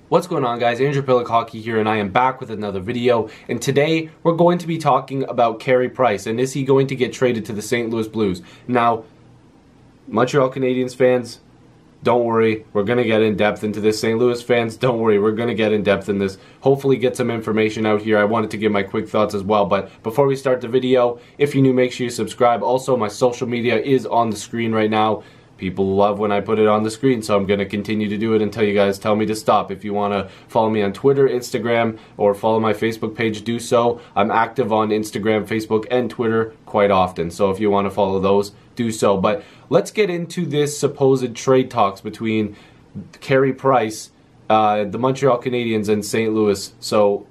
What's going on, guys? Andrew Piluk Hockey here, and I am back with another video. And today we're going to be talking about Carey Price, and is he going to get traded to the St. Louis Blues? Now, Montreal Canadiens fans, don't worry, we're going to get in depth into this. St. Louis fans, don't worry, we're going to get in depth in this. Hopefully get some information out here. I wanted to give my quick thoughts as well, but before we start the video, if you're new, make sure you subscribe. Also, my social media is on the screen right now. People love when I put it on the screen, so I'm going to continue to do it until you guys tell me to stop. If you want to follow me on Twitter, Instagram, or follow my Facebook page, do so. I'm active on Instagram, Facebook, and Twitter quite often, so if you want to follow those, do so. But let's get into this supposed trade talks between Carey Price, the Montreal Canadiens, and St. Louis. So,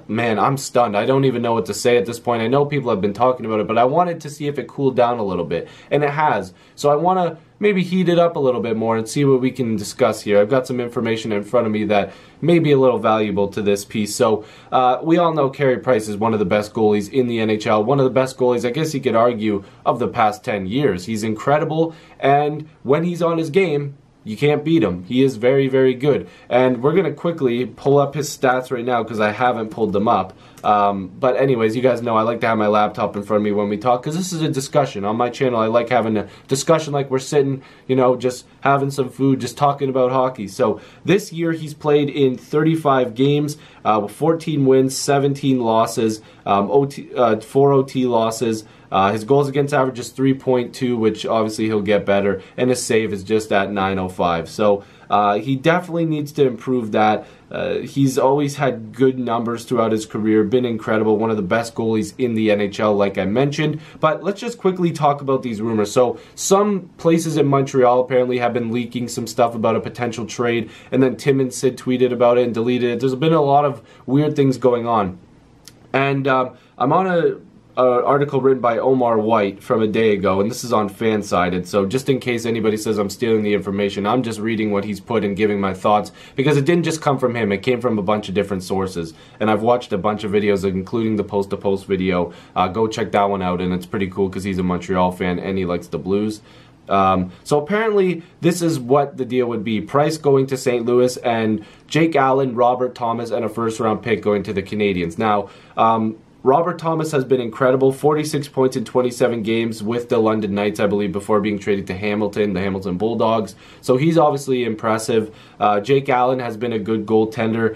man, I'm stunned. I don't even know what to say at this point. I know people have been talking about it, but I wanted to see if it cooled down a little bit, and it has. So I want to maybe heat it up a little bit more and see what we can discuss here. I've got some information in front of me that may be a little valuable to this piece. So we all know Carey Price is one of the best goalies in the NHL, one of the best goalies, I guess you could argue, of the past 10 years. He's incredible, and when he's on his game, you can't beat him. He is very, very good. And we're going to quickly pull up his stats right now because I haven't pulled them up. But anyways, you guys know I like to have my laptop in front of me when we talk because this is a discussion. On my channel, I like having a discussion like we're sitting, you know, just having some food, just talking about hockey. So this year he's played in 35 games, 14 wins, 17 losses, 4 OT losses. His goals against average is 3.2, which obviously he'll get better, and his save is just at 905. So he definitely needs to improve that. He's always had good numbers throughout his career, been incredible, one of the best goalies in the NHL, like I mentioned. But let's just quickly talk about these rumors. So some places in Montreal apparently have been leaking some stuff about a potential trade, and then Tim and Sid tweeted about it and deleted it. There's been a lot of weird things going on. And I'm on an article written by Omar White from a day ago, and this is on Fansided, so just in case anybody says I'm stealing the information, I'm just reading what he's put and giving my thoughts, because it didn't just come from him, it came from a bunch of different sources, and I've watched a bunch of videos, including the post-to-post video. Go check that one out, and it's pretty cool because he's a Montreal fan and he likes the Blues. So apparently this is what the deal would be: Price going to St. Louis, and Jake Allen, Robert Thomas, and a first-round pick going to the Canadiens. Now, Robert Thomas has been incredible, 46 points in 27 games with the London Knights, I believe, before being traded to Hamilton, the Hamilton Bulldogs. So he's obviously impressive. Jake Allen has been a good goaltender.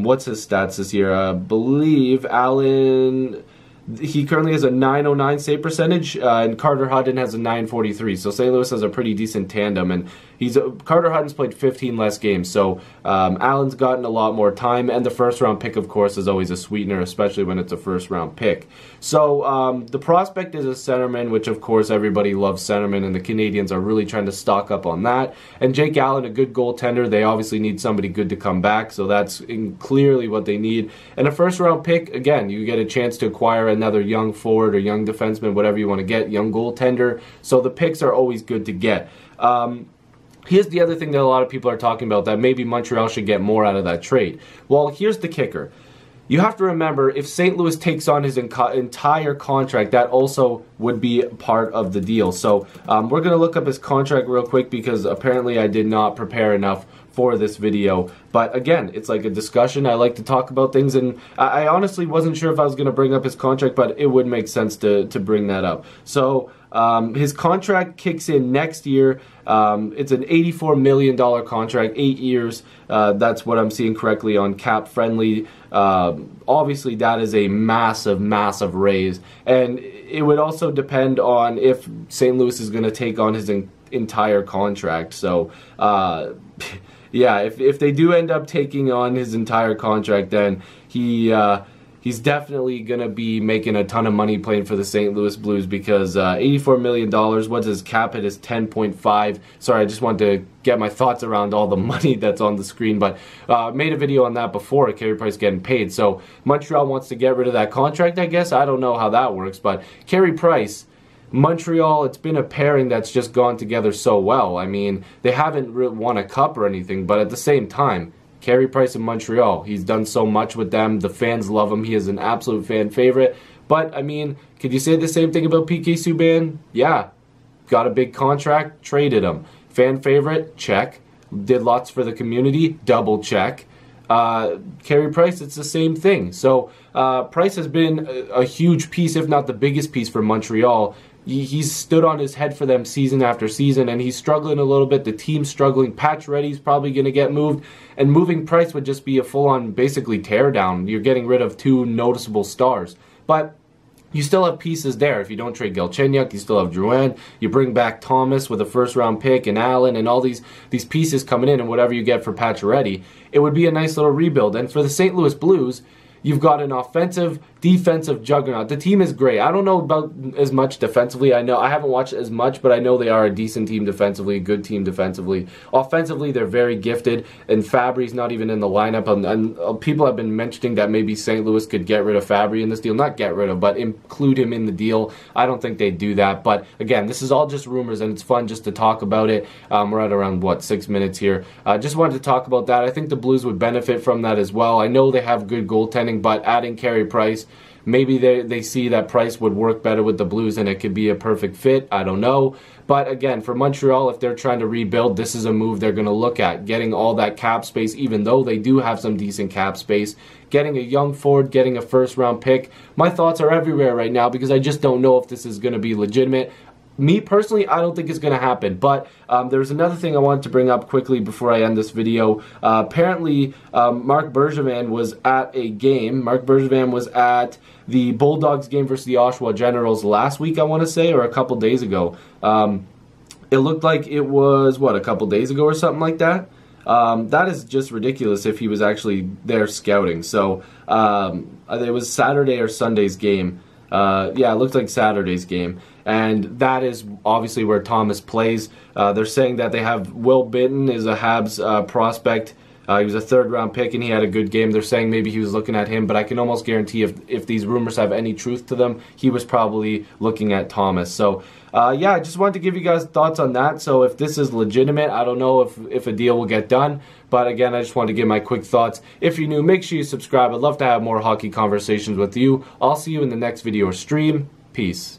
What's his stats this year? I believe Allen, he currently has a 909 save percentage, and Carter Hutton has a 943. So St. Louis has a pretty decent tandem, and Carter Hutton's played 15 less games, so Allen's gotten a lot more time, and the first-round pick, of course, is always a sweetener, especially when it's a first-round pick. So the prospect is a centerman, which, of course, everybody loves centerman, and the Canadiens are really trying to stock up on that. And Jake Allen, a good goaltender. They obviously need somebody good to come back, so that's clearly what they need. And a first-round pick, again, you get a chance to acquire another young forward or young defenseman, whatever you want to get, young goaltender. So the picks are always good to get. Here's the other thing that a lot of people are talking about, that maybe Montreal should get more out of that trade. Well, here's the kicker. You have to remember, if St. Louis takes on his entire contract, that also would be part of the deal. So we're going to look up his contract real quick because apparently I did not prepare enough for this video. But again, it's like a discussion. I like to talk about things, and I honestly wasn't sure if I was going to bring up his contract, but it would make sense to bring that up. So his contract kicks in next year. It's an $84 million contract, 8 years. That's what I'm seeing correctly on Cap Friendly. Obviously, that is a massive, massive raise. And it would also depend on if St. Louis is going to take on his entire contract. So, yeah, if they do end up taking on his entire contract, then he's definitely going to be making a ton of money playing for the St. Louis Blues, because $84 million, what's his cap hit, is 10.5. Sorry, I just wanted to get my thoughts around all the money that's on the screen, but made a video on that before, Carey Price getting paid. So Montreal wants to get rid of that contract, I guess. I don't know how that works, but Carey Price, Montreal, it's been a pairing that's just gone together so well. I mean, they haven't really won a cup or anything, but at the same time, Carey Price in Montreal, he's done so much with them. The fans love him. He is an absolute fan favorite. But, I mean, could you say the same thing about PK Subban? Yeah. Got a big contract, traded him. Fan favorite? Check. did lots for the community, double check. Carey Price, it's the same thing. So Price has been a huge piece, if not the biggest piece for Montreal. He's stood on his head for them season after season, and he's struggling a little bit. The team's struggling. Pacioretty's probably going to get moved, and moving Price would just be a full-on, basically, teardown. You're getting rid of two noticeable stars. But you still have pieces there. If you don't trade Galchenyuk, you still have Drouin. You bring back Thomas with a first-round pick and Allen and all these pieces coming in, and whatever you get for Pacioretty, it would be a nice little rebuild. And for the St. Louis Blues, you've got an offensive, defensive juggernaut. The team is great. I don't know about as much defensively. I haven't watched as much, but I know they are a decent team defensively, a good team defensively. Offensively, they're very gifted, and Fabry's not even in the lineup. And people have been mentioning that maybe St. Louis could get rid of Fabry in this deal. Not get rid of, but include him in the deal. I don't think they'd do that. But again, this is all just rumors, and it's fun just to talk about it. We're at around, 6 minutes here. Just wanted to talk about that. I think the Blues would benefit from that as well. I know they have good goaltending, but adding Carey Price, maybe they see that Price would work better with the Blues and it could be a perfect fit. I don't know. But again, for Montreal, if they're trying to rebuild, this is a move they're going to look at. Getting all that cap space, even though they do have some decent cap space. Getting a young forward, getting a first-round pick. My thoughts are everywhere right now because I just don't know if this is going to be legitimate. Me personally, I don't think it's going to happen. But there's another thing I wanted to bring up quickly before I end this video. Apparently, Marc Bergevin was at a game. Marc Bergevin was at the Bulldogs game versus the Oshawa Generals last week, I want to say, or a couple days ago. It looked like it was, a couple days ago or something like that. That is just ridiculous if he was actually there scouting. So it was Saturday or Sunday's game. Yeah, it looked like Saturday's game. And that is obviously where Thomas plays. They're saying that they have Will Bitton is a Habs prospect. He was a third-round pick, and he had a good game. They're saying maybe he was looking at him, but I can almost guarantee if these rumors have any truth to them, he was probably looking at Thomas. So, yeah, I just wanted to give you guys thoughts on that. So if this is legitimate, I don't know if a deal will get done. But again, I just wanted to give my quick thoughts. If you're new, make sure you subscribe. I'd love to have more hockey conversations with you. I'll see you in the next video or stream. Peace.